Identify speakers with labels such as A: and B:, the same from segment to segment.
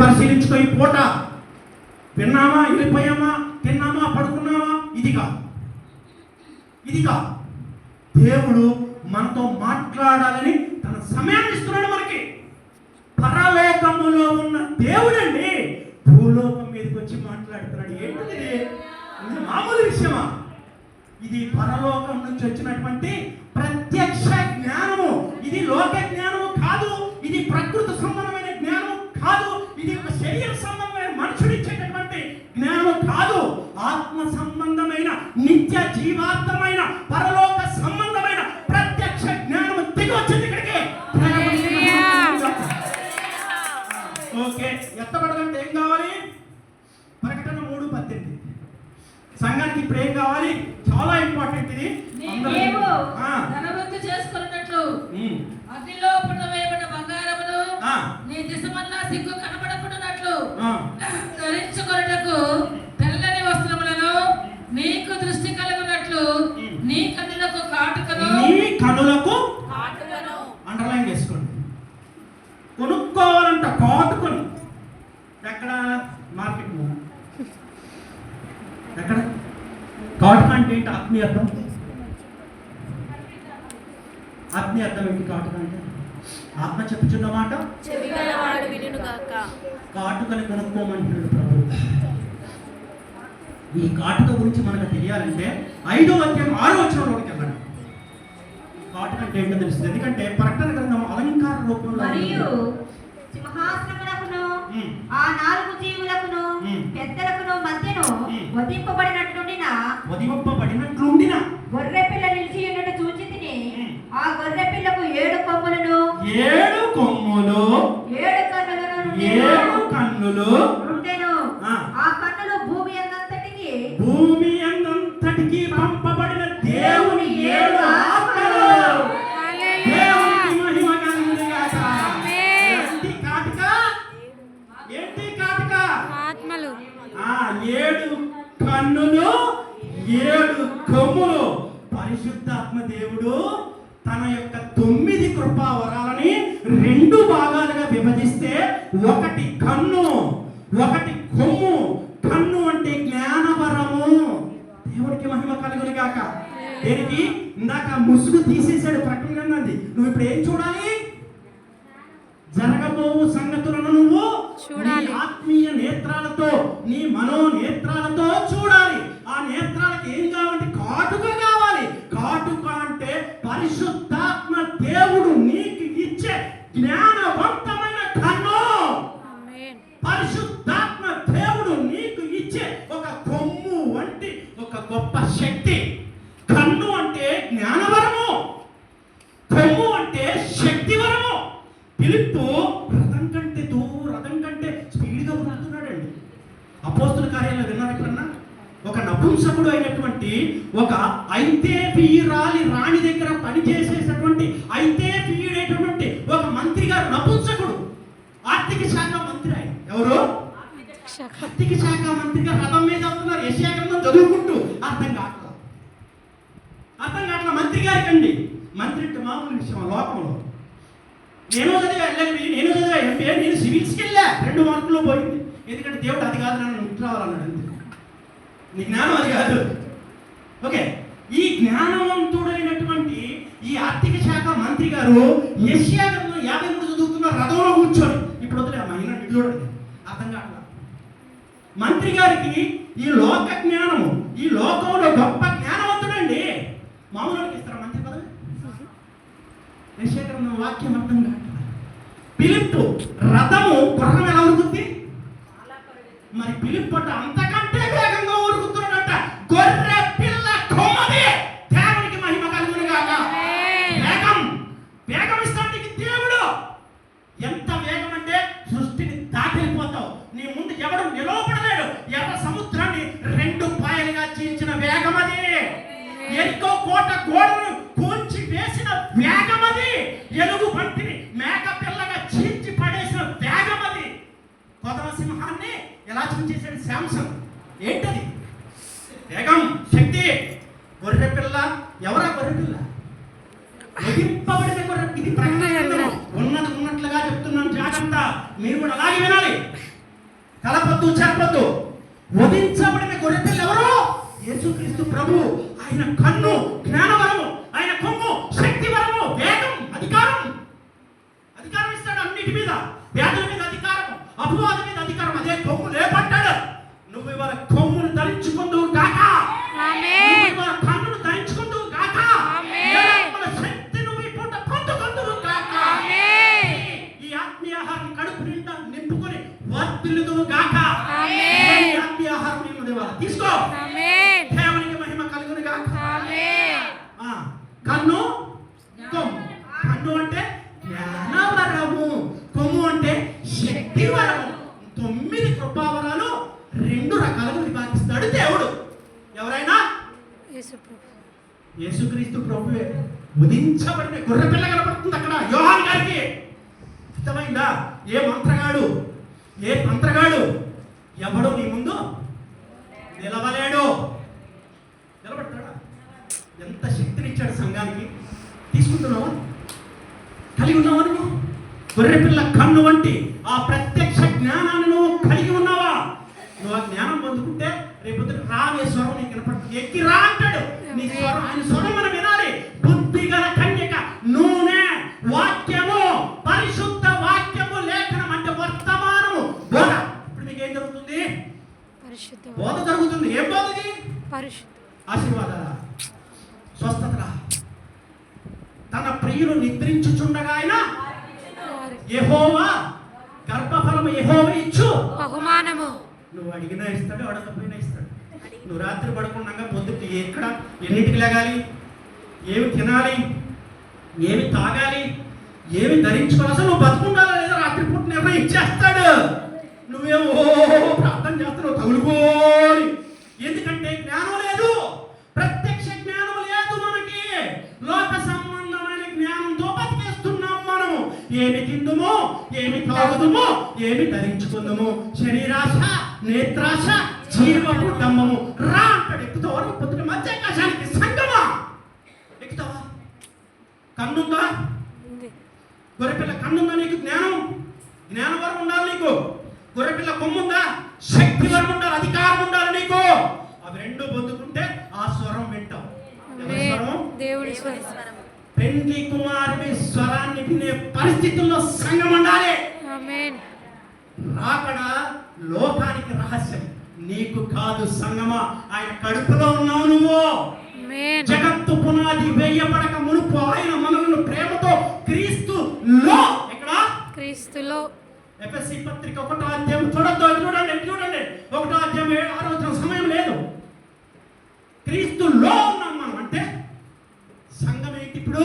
A: పరిశీలించుకో. ఈ పూట విన్నామా, వెళ్ళిపోయామా, తిన్నామా, పడుకున్నామా, ఇది కాదు. దేవుడు మనతో మాట్లాడాలని తన సమయాన్ని ఇస్తున్నాడు మనకి. పరలోకములో ఉన్న దేవుడండి భూలోకం మీదకి వచ్చి మాట్లాడుతున్నాడు. ఏంటిది? ఇది మామూలు విషయమా? ఇది పరలోకం నుంచి వచ్చినటువంటి ప్రత్యక్ష జ్ఞానము. ఇది లోక జ్ఞానము కాదు, ఇది ప్రకృతి సంబంధమైన జ్ఞానం కాదు, ఇది ఒక శరీర సంబంధమైన మనుషుడు ఇచ్చేటటువంటి జ్ఞానం కాదు. ఆత్మ సంబంధమైన నిత్య జీవార్థమైన పరలోక సంబంధమైన ప్రత్యక్ష జ్ఞానము దిగి వచ్చింది ఇక్కడికి. ఓకే, ఎత్తబడాలంటే ఏం కావాలి? ప్రకటన 3:18 సంఘానికి ఇప్పుడు ఏం కావాలి? చాలా ఇంపార్టెంట్ ఇది.
B: ధనవృద్ధి చేసుకున్నట్లు అగ్నిలో పునవేయబడిన బంగారమును నీ దిశమల్లా సిగ్గు కనబడకుండానట్లు ధరించుకొనుటకు తెల్లని వస్త్రములను నీకు దృష్టి కలుగునట్లు నీ కన్నులకు కాటుకను
A: అండర్లైన్ చేసుకోండి. కొనుక్కోవాలంట కాటుకను. ఎక్కడ? మార్కెట్లో. ఎక్కడ? కాటుక అంటే ఏంటి? ఆత్మీయర్థం. ఆత్మీయర్థం ఏంటి? కాటుక అంటే ఆత్మ చెప్పుచున్న మాట కాటుకని కొనుక్కోమంటున్నాడు ప్రభు. ఈ కాటుక గురించి మనకు తెలియాలంటే 5వ అధ్యాయం 6వ వచనంలోకి వెళ్ళండి. కాటుక అంటే ఏంటో తెలుస్తుంది. ఎందుకంటే ప్రకటన గ్రంథం అలంకార రూపంలో
C: సింహాసనమునకును ఆ 4 జీవులకును పెద్దలకును మధ్యను వధింపబడినట్లుండిన గొర్రె పిల్ల నిలిచి ఉన్నట్టు చూచితిని. ఆ గొర్రె పిల్లకు 7 కొమ్ములను
A: 7 కన్నులు
C: ఉండెను. ఆ కన్నులు భూమి
A: అందంతటికి పంపబడిన దేవుని 7 ఆత్మలు. దేవునికి మహిమ కలుగును గాక. ఏంటి కాటుక? ఆత్మలు. 7 కన్నులు 7 కొమ్ములు. పరిశుద్ధాత్మ దేవుడు తన యొక్క 9 కృపా వరాలని 2 భాగాలుగా విభజిస్తే ఒకటి కన్ను, ఒకటి కొమ్ము. కన్ను అంటే జ్ఞానవరము. దేవుడికి మహిమ కలుగును గాక. దేనికి? ఇందాక ముసుగు తీసేశాడు ప్రకటన. నువ్వు ఇప్పుడు ఏం చూడాలి? జరగబోవు సంగతులను నువ్వు చూడాలి. ఆత్మీయ నేత్రాలతో, నీ మనో నేత్రాలతో చూడాలి. ఆ నేత్రాలకు ఏం కావాలంటే కాటుక కావాలి. కాటుక అంటే పరిశుద్ధాత్మ దేవుడు నీకు ఇచ్చే జ్ఞానవంతమైన కన్ను. పరిశుద్ధాత్మ దేవుడు నీకు ఇచ్చే ఒక కొమ్ము వంటి ఒక గొప్ప శక్తి. కన్ను అంటే జ్ఞానవరము, కొమ్ము అంటే శక్తివరము. ఫిలిప్పు రథం కంటే స్పీడ్గా ఉరుకుతున్నాడండి. అపోస్తుల కార్యాలయంలో విన్నారు ఎక్కడన్నా? ఒక నపుంసకుడు అయినటువంటి ఒక ఐతేఫీయురాలి రాణి దగ్గర పనిచేసేటటువంటి ఐతేఫీయుడైనటువంటి ఒక మంత్రి గారు నపుంసకుడు. ఆర్థిక శాఖ మంత్రి ఆయన. ఎవరు? ఆర్థిక శాఖ మంత్రిగా రథం మీద వస్తున్నారు. యెషయా గ్రంథం చదువుకుంటూ అర్థం కావట్లా మంత్రి గారికి అండి. మంత్రి అంటే మామూలు విషయం లోకంలో. నేను చదివా ఎంపీఏ, నేను సివిల్స్కి వెళ్ళా, 2 మార్కుల్లో పోయింది. ఎందుకంటే దేవుడు అది కాదు నన్ను ముట్టు రావాలన్నాడు. అంతే, నీ జ్ఞానం అది కాదు. ఓకే, ఈ జ్ఞానవంతుడైనటువంటి ఈ ఆర్థిక శాఖ మంత్రి గారు యెషయా గ్రంథం 53 చదువుతున్నారు రథంలో కూర్చొని. ఇప్పుడు వదిలే మహిళ చూడండి, అర్థం కావట్లా. మంత్రి గారికి ఈ లోక జ్ఞానము, ఈ లోకంలో గొప్ప జ్ఞానవంతుడండి. మామూలుకి ఇస్తారా మంత్రి పదవి? యెషయా గ్రంథం వాక్యం అర్థం కావట్లా. ఫిలిప్పు రథము గుర్రం ఎలా ఉరుకుతుంది? మరి ఫిలిప్పు అంటే అంతకంటే వేగంగా ఉరుకుతున్నాడట. గొర్రె పిల్ల కొమ్మది. దేవునికి మహిమ కలుగును గాక. వేగం ఇస్తాడు దేవుడు. ఎంత వేగం అంటే సృష్టిని దాటిపోతావు. నీ ముందు ఎవడు నిలవబడలేడు. ఎర్ర సముద్రాన్ని 2 పాయలుగా చీల్చిన వేగం అది. ఎరుకో కోట గోడను కూల్చి వేసిన వేగం అది. ఎలుగు బంటిని మేక పిల్లగా చీల్చి పడేసిన వేగం అది. కొదవ సింహాన్ని ఎలా చూసేసాడు శాంసంగ్. ఏంటది? వేగం, శక్తి. గొర్రె పిల్ల ఎవరా? గొర్రె పిల్ల వధింపబడిన గొర్రె. ఇది ప్రకటన ఉన్నట్లుగా చెప్తున్నాను, జాగ్రత్త. మీరు కూడా అలాగే వినాలి. కలపొద్దు, చెప్పొద్దు. వధించబడిన గొర్రెపిల్ల ఎవరు? యేసుక్రీస్తు ప్రభు. ఆయన కన్ను జ్ఞానవరము, ఆయన కొమ్ము శక్తివరము, వేగం, అధికారం ఇస్తాడు అన్నిటి మీద. వ్యాధుల మీద అధికారం, అపవాది మీద అధికారం. అదే కొమ్ము లేపట్టాడు. నువ్వు ఇవాళ కొమ్మును ధరించుకుందువు గాక, కన్నును ధరించుకుందువు గాక, శక్తి నువ్వు ఈ పూట పొందుకుందువు గాక, ఈ ఆత్మీయ ఆహారం కడుపు నిండా నింపుకొని వర్తిల్లుదువు గాక. ఆత్మీయ ఆహారం తీసుకో. దేవునికి మహిమ కలుగును గాక. కన్ను, కొమ్ము. కన్ను అంటే జ్ఞానవరము, కొమ్ము అంటే శక్తి వరము. 9 కృపావరాలు 2 రకాలుగా విభాగిస్తాడు దేవుడు. ఎవరైనా యేసుక్రీస్తు ప్రభువే. ఉదించబడిన గొర్రెపిల్ల కనబడుతుంది అక్కడ యోహాను గారికి. అర్థమైందా? ఏ మంత్రగాడు, ఏ మంత్రగాడు ఎవడు నీ ముందు నిలవలేడు. నిలబడతాడా? ఎంత శక్తినిచ్చాడు సంఘానికి. తీసుకుంటున్నావా? కలిగి ఉన్నావా? నువ్వు గొర్రెపిల్ల కన్ను వంటి ఆ ప్రత్యక్ష జ్ఞానాన్ని నువ్వు కలిగి ఉన్నావా? నువ్వు ఆ జ్ఞానం పొందుకుంటే రేపు రావే స్వరం నీకు వినపడుతుంది. ఎక్కి రా అంటాడు. నీ స్వరం, ఆయన స్వరం మనం వినాలి. బుద్ధి గల కన్యక, నూనె, వాక్యము, పరిశుద్ధ వాక్యము, లేఖనం అంటే వర్తమానము, బోధ. ఇప్పుడు మీకు ఏం జరుగుతుంది? బోధ జరుగుతుంది. ఏం బోధది? ఆశీర్వాదాల, స్వస్థత. తన ప్రియులు నిద్రించుచుండగా ఆయన యెహోవా గర్భఫలము యెహోవా ఇచ్చు బహుమానము. నువ్వు అడిగినా ఇస్తాడు, అడగకపోయినా ఇస్తాడు. నువ్వు రాత్రి పడుకున్నాక పొద్దుకి ఎక్కడ ఎన్నింటికి లేగాలి, ఏమి తినాలి, ఏమి తాగాలి, ఏమి ధరించుకోవాలి, అసలు నువ్వు బతుకుండాలా లేదా రాత్రి పూట నిర్ణయించేస్తాడు. నువ్వేమో ప్రార్థన చేస్తున్నావు తగులుకోని. ఎందుకంటే జ్ఞానం లేదు, ప్రత్యక్ష జ్ఞానం లేదు మనకి. లోక సంబంధమైన జ్ఞానంతో బతికేస్తున్నాం మనము. ఏమి తిందుమో, ఏమి తాగుదుమో, ఏమి ధరించుకుందాము, శరీరాశ, నేత్రాశ, జీవపు డమ్మము. రా అంటాడు. ఎక్కుతావా? పొద్దున మధ్యాకాశానికి సంగమా ఎక్కుతావా? కన్నుందా? గొర్రెపిల్ల కన్నుందా నీకు? జ్ఞానవరం ఉండాలి నీకు. గొర్రెపిల్ల కొమ్ముందా? శక్తి వరం ఉండాలి, అధికారం ఉండాలి నీకు. అవి 2 పొందుకుంటే ఆ స్వరం వింటావు. దేవుడి స్వరం. పెండ్లి కుమారుడి స్వరాన్ని వినే పరిస్థితుల్లో సంఘం ఉండాలి. రాకడ లోకానికి రహస్యం, నీకు కాదు సంగమా. ఆయన కడుపులో ఉన్నావు నువ్వు. జగత్తు పునాది వేయబడక మునుపు ఆయన మనలను ప్రేమతో క్రీస్తులో, ఎక్కడ? క్రీస్తులో. ఎఫెసీ పత్రిక 1వ అధ్యాయం చూడండి. 1వ అధ్యాయం 6వ వచనం. సమయం లేదు. క్రీస్తులో ఉన్నాం మనం అంటే సంఘం ఏంటి? ఇప్పుడు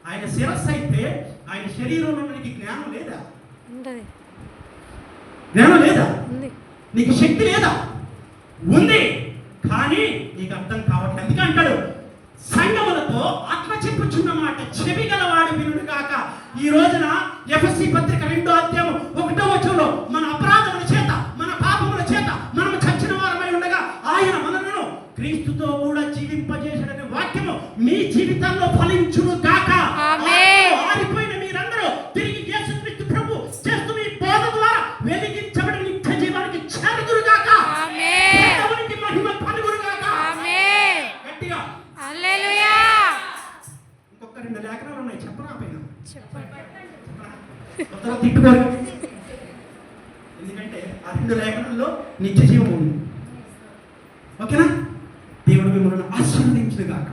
A: ఆయన శిరస్సు అయితే ఆయన శరీరంలో నీకు జ్ఞానం లేదా? జ్ఞానం లేదా? నీకు శక్తి లేదా? ఉంది, కానీ నీకు అర్థం కావట్లేదు. అందుకే అంటాడు, సంఘములతో ఆత్మ చెప్పుచున్న మాట చెవి గలవాడు వినుడు కాక. ఈ రోజున ఎఫెసీ పత్రిక 2వ అధ్యాయం 1వ వచనంలో మన అపరాధముల చేత, మన పాపముల చేత మనం చచ్చిన వారమై ఉండగా ఆయన మనలను క్రీస్తుతో కూడా జీవింపజేశాడనే వాక్యము మీ జీవితాల్లో ఫలించును గాక. ఆరిపోయిన మీరందరూ తిరిగి యేసుక్రీస్తు ప్రభు చేస్తున్న ఈ బోధ ద్వారా వెలిగించబడి నిత్య జీవానికి చేరుదురు గాక. దేవునికి మహిమ కలుగును గాక. గట్టిగా హల్లెలూయా. ఇంకొక 2 లేఖనాలు ఉన్నాయి, చెప్పరా పైన? తిట్టుకోరు. ఎందుకంటే ఆ 2 లేఖనాల్లో నిత్య జీవం ఉంది. ఓకేనా? దేవుడు మిమ్మల్ని ఆశీర్వదించును గాక.